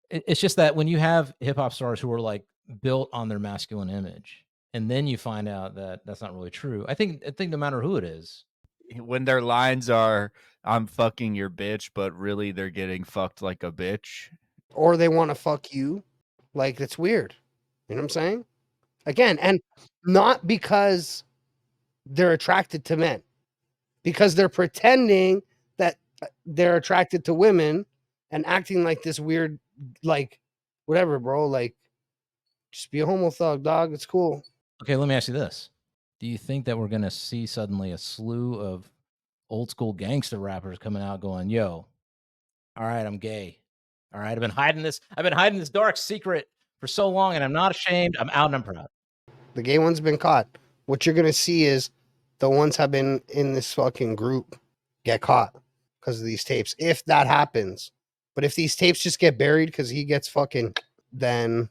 it's just that when you have hip hop stars who are like built on their masculine image, and then you find out that that's not really true. I think no matter who it is, when their lines are "I'm fucking your bitch," but really they're getting fucked like a bitch, or they want to fuck you. Like it's weird. You know what I'm saying? Again, and not because they're attracted to men, because they're pretending that they're attracted to women and acting like this weird, like whatever, bro. Like just be a homo thug, dog. It's cool. okay, let me ask you this: do you think that we're gonna see suddenly a slew of old school gangster rappers coming out going, "Yo, all right, I'm gay. All right, I've been hiding this dark secret for so long, and I'm not ashamed. I'm out and I'm proud." The gay one's been caught. What you're gonna see is the ones have been in this fucking group get caught because of these tapes. If that happens, but if these tapes just get buried because he gets fucking, then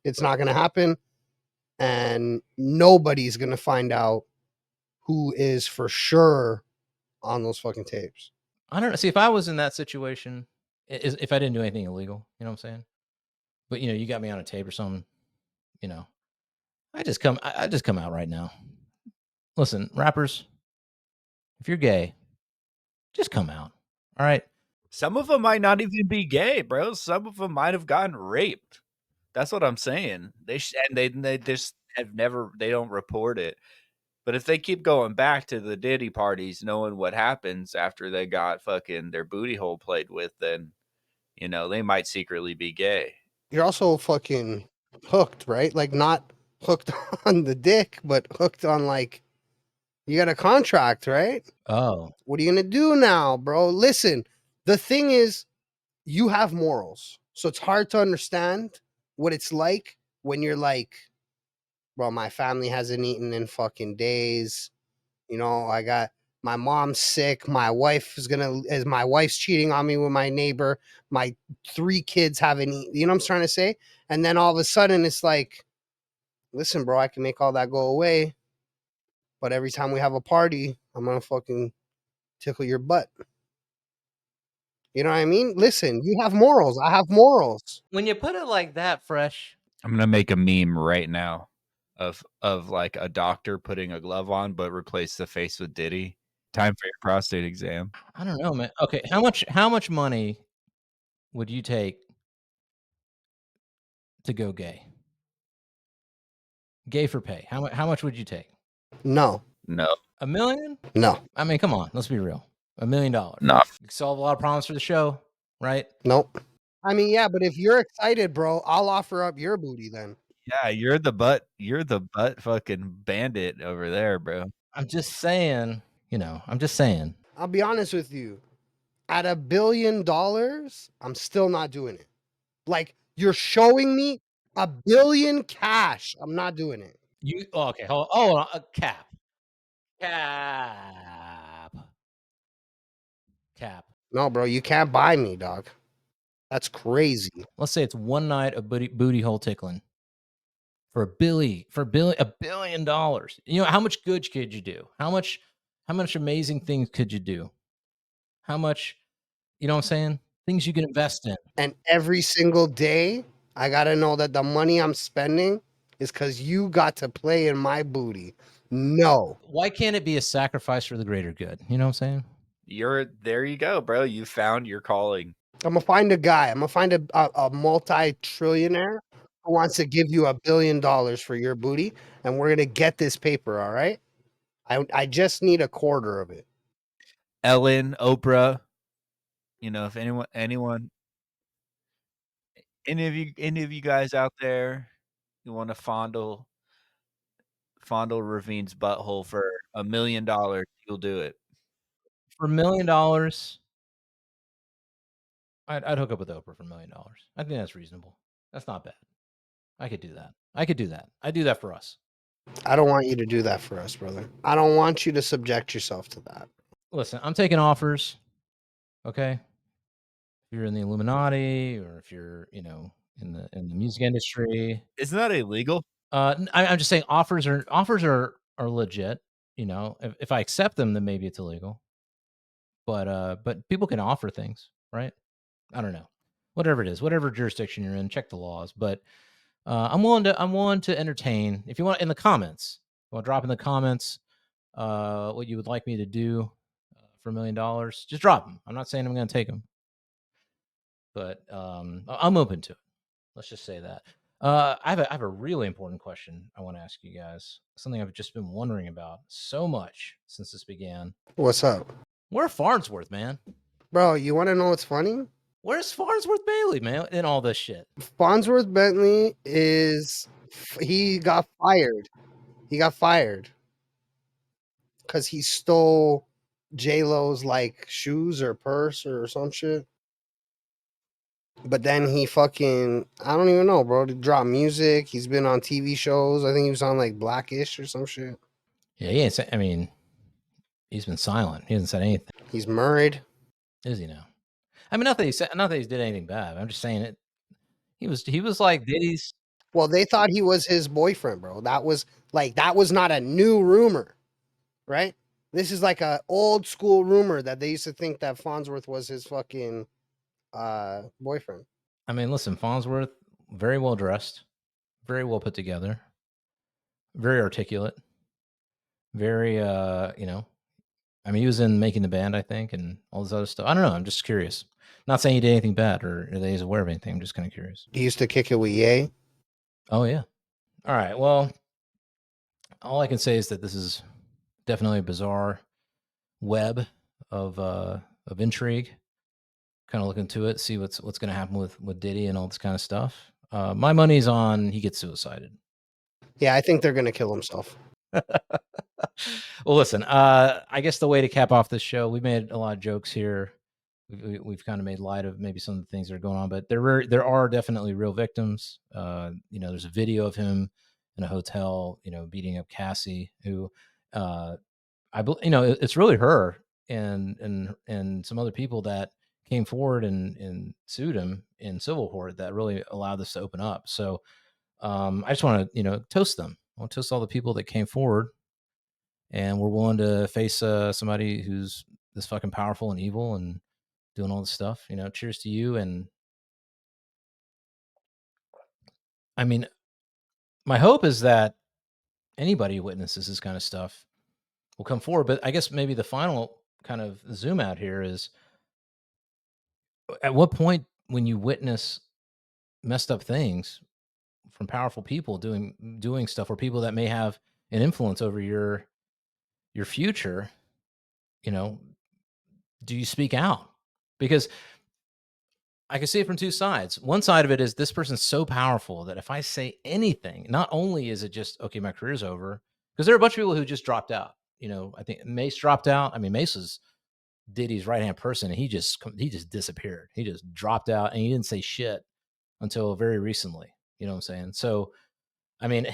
it's not gonna happen, and nobody's gonna find out who is for sure on those fucking tapes. I don't know. See, if I was in that situation, if I didn't do anything illegal, you know what I'm saying? But you got me on a tape or something, I just come out right now. Listen, rappers, if you're gay, just come out. All right. some of them might not even be gay, bro. Some of them might have gotten raped. That's what I'm saying. They just have never. They don't report it. But if they keep going back to the Diddy parties, knowing what happens after they got fucking their booty hole played with, then they might secretly be gay. You're also fucking hooked, right? Like not hooked on the dick, but hooked on like you got a contract, right? Oh, What are you gonna do now, bro? Listen, the thing is, you have morals, so it's hard to understand what it's like when you're like, bro, my family hasn't eaten in fucking days. I got my mom's sick. My wife's cheating on me with my neighbor. My 3 kids haven't eaten. You know what I'm trying to say? And then all of a sudden, it's like, listen, bro, I can make all that go away, but every time we have a party, I'm gonna fucking tickle your butt. You know what I mean? Listen, you have morals. I have morals. when you put it like that, Fresh, I'm gonna make a meme right now of like a doctor putting a glove on, but replace the face with Diddy. Time for your prostate exam. I don't know, man. Okay, how much money would you take to go gay? Gay for pay. How much would you take? No, No, $1 million? no, I mean, come on, let's be real. $1 million. no. You could solve a lot of problems for the show, right? nope. I mean, yeah, but if you're excited, bro, I'll offer up your booty then. Yeah, you're the butt. You're the butt fucking bandit over there, bro. I'm just saying, I'm just saying. I'll be honest with you. At $1 billion, I'm still not doing it. Like you're showing me $1 billion cash. I'm not doing it. Okay, hold on, cap. Cap. Cap. No, bro, you can't buy me, dog. That's crazy. Let's say it's one night of booty hole tickling for $1 billion. How much good could you do? How much amazing things could you do? How much, you know what I'm saying? Things you can invest in. And every single day, I gotta know that the money I'm spending is because you got to play in my booty. No. Why can't it be a sacrifice for the greater good? You know what I'm saying? There you go, bro. You found your calling. I'm gonna find a guy. I'm gonna find a multi-trillionaire who wants to give you $1 billion for your booty, and we're gonna get this paper. All right. I just need a quarter of it. Ellen, Oprah, if anyone, any of you guys out there, you want to fondle Ravine's butthole for $1 million, you'll do it. For $1 million, I'd hook up with Oprah for $1 million. I think that's reasonable. That's not bad. I could do that. I'd do that for us. I don't want you to do that for us, brother. I don't want you to subject yourself to that. Listen, I'm taking offers. Okay. If you're in the Illuminati, or if you're, in the music industry, Isn't that illegal? I'm just saying offers are legit. If I accept them, then maybe it's illegal. But people can offer things, right? I don't know. Whatever it is, whatever jurisdiction you're in, check the laws. But I'm willing to entertain. If you want, in the comments, drop in the comments what you would like me to do for $1 million. Just drop them. I'm not saying I'm going to take them, but I'm open to it. Let's just say that. I have a really important question I want to ask you guys. Something I've just been wondering about so much since this began. What's up? Where Farnsworth, man? Bro, you want to know what's funny? Where's Farnsworth Bailey, man, in all this shit? Farnsworth Bentley he got fired. He got fired because he stole J-Lo's like shoes or purse or some shit. But then he I don't even know, bro. He dropped music. He's been on TV shows. I think he was on like Blackish or some shit. Yeah, he ain't. I mean, he's been silent. He hasn't said anything. He's married. Is he now? I mean, not that he did anything bad. I'm just saying it. He was like Diddy's. Well, they thought he was his boyfriend, bro. That was not a new rumor, right? This is like a old school rumor that they used to think that Farnsworth was his fucking boyfriend. I mean, listen, Farnsworth, very well dressed, very well put together, very articulate, very I mean, he was in Making the Band, I think, and all this other stuff. I don't know. I'm just curious. Not saying he did anything bad or that he's aware of anything. I'm just kind of curious. He used to kick it with Ye. Oh yeah. All right. Well, all I can say is that this is definitely a bizarre web of intrigue. Kind of look into it, see what's going to happen with Diddy and all this kind of stuff. My money's on he gets suicided. Yeah, I think they're gonna kill himself. Well, listen. I guess the way to cap off this show, we made a lot of jokes here. We've kind of made light of maybe some of the things that are going on, but there are definitely real victims. There's a video of him in a hotel, beating up Cassie, who it's really her and some other people that came forward and sued him in civil court that really allowed this to open up. So I just want to toast them. I want to toast all the people that came forward and were willing to face somebody who's this fucking powerful and evil and doing all this stuff. Cheers to you. And I mean, my hope is that anybody who witnesses this kind of stuff will come forward. But I guess maybe the final kind of zoom out here is, at what point when you witness messed up things from powerful people doing stuff, or people that may have an influence over your future, do you speak out? Because I can see it from two sides. One side of it is, this person's so powerful that if I say anything, not only is it just, okay, my career's over, because there are a bunch of people who just dropped out. I think Mace dropped out. I mean, Mace was Diddy's right-hand person, and he just disappeared. He just dropped out, and he didn't say shit until very recently. You know what I'm saying? So, I mean,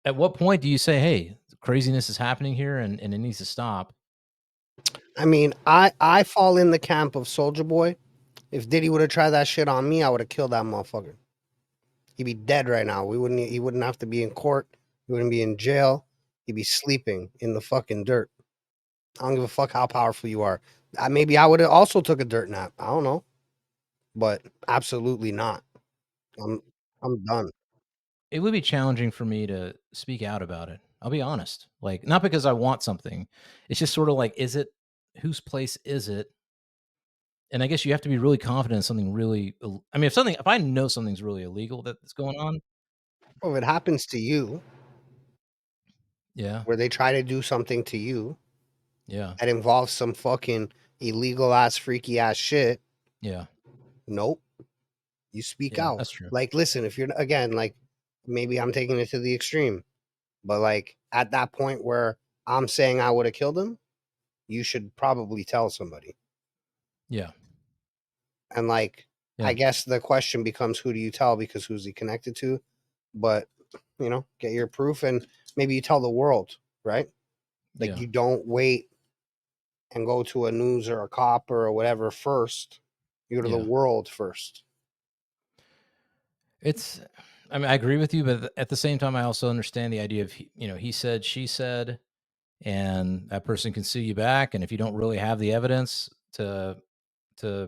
at what point do you say, hey, craziness is happening here and it needs to stop? I mean, I fall in the camp of Soulja Boy. If Diddy would have tried that shit on me, I would have killed that motherfucker. He'd be dead right now. He wouldn't have to be in court. He wouldn't be in jail. He'd be sleeping in the fucking dirt. I don't give a fuck how powerful you are. Maybe I would have also took a dirt nap. I don't know. But absolutely not. I'm done. it would be challenging for me to speak out about it. I'll be honest. Like, not because I want something. It's just sort of like, is it whose place is it? And I guess you have to be really confident in something really I mean, if I know something's really illegal that's going on, Well, if it happens to you, yeah, where they try to do something to you yeah, that involves some fucking illegal ass, freaky ass shit, yeah, nope, you speak yeah, out. that's true. Like, listen, if you're again, like, maybe I'm taking it to the extreme, but like at that point where I'm saying I would have killed him, you should probably tell somebody. Yeah, And like, I yeah, guess the question becomes, who do you tell? Because who's he connected to? But get your proof and maybe you tell the world, right? Like, yeah. you don't wait and go to a news or a cop or whatever first. You go to the Yeah. world first. It's I mean, I agree with you, but at the same time, I also understand the idea of, he said, she said, and that person can sue you back. And if you don't really have the evidence to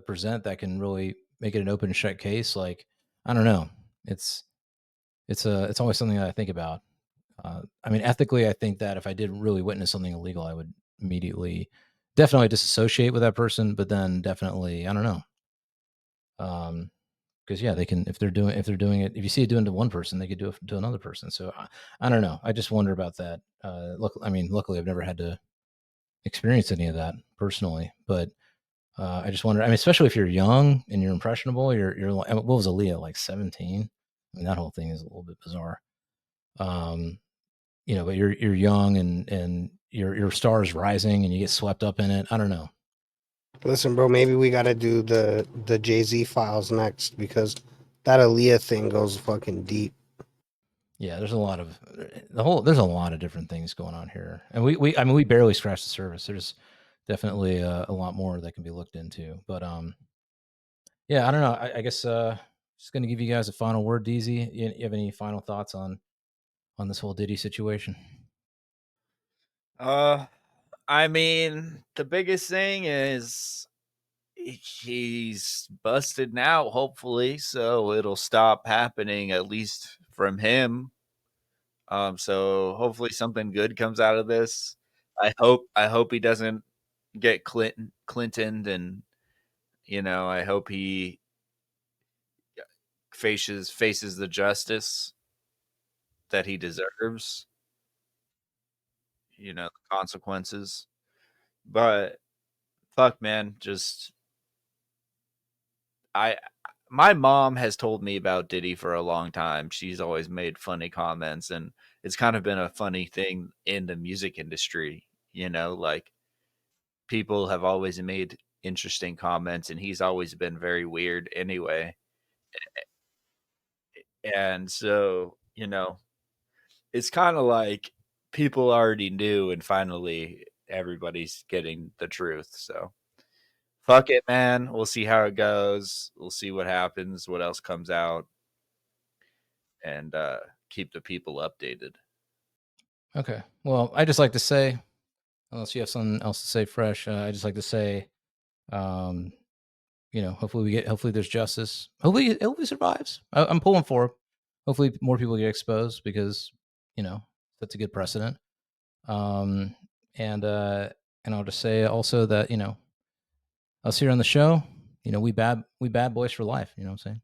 present that can really make it an open and shut case, like, I don't know. It's it's always something that I think about. I mean, ethically, I think that if I did really witness something illegal, I would immediately definitely disassociate with that person, but then definitely, I don't know. Because yeah, they can if they're doing it, if you see it doing to one person, they could do it to another person. So I don't know. I just wonder about that. I mean, luckily, I've never had to experience any of that personally, but I just wonder. I mean, especially if you're young and you're impressionable, you're like, what was Aaliyah, like 17? I mean, that whole thing is a little bit bizarre. Um, but you're young and your star is rising and you get swept up in it. I don't know. Listen, bro, maybe we got to do the Jay-Z files next because that Aaliyah thing goes fucking deep. Yeah, there's a lot of there's a lot of different things going on here, and we I mean we barely scratched the surface. There's definitely a lot more that can be looked into, but yeah, I don't know. I guess just gonna give you guys a final word, Deezy. You have any final thoughts on this whole Diddy situation? Uh, I mean, the biggest thing is he's busted now, hopefully, so it'll stop happening at least from him. So hopefully something good comes out of this. I hope he doesn't get Clintoned, and I hope he faces the justice that he deserves. The consequences. But fuck, man, just I my mom has told me about Diddy for a long time. She's always made funny comments, and it's kind of been a funny thing in the music industry, like people have always made interesting comments and he's always been very weird anyway. And so, it's kind of like people already knew and finally everybody's getting the truth. So, fuck it, man. We'll see how it goes. We'll see what happens, what else comes out, and keep the people updated. Okay. Well, I just like to say, unless you have something else to say, fresh, I just like to say, um, hopefully there's justice. Hopefully survives. I'm pulling for it. Hopefully more people get exposed because, that's a good precedent. Um, and I'll just say also that, us here on the show, we bad boys for life. You know what I'm saying?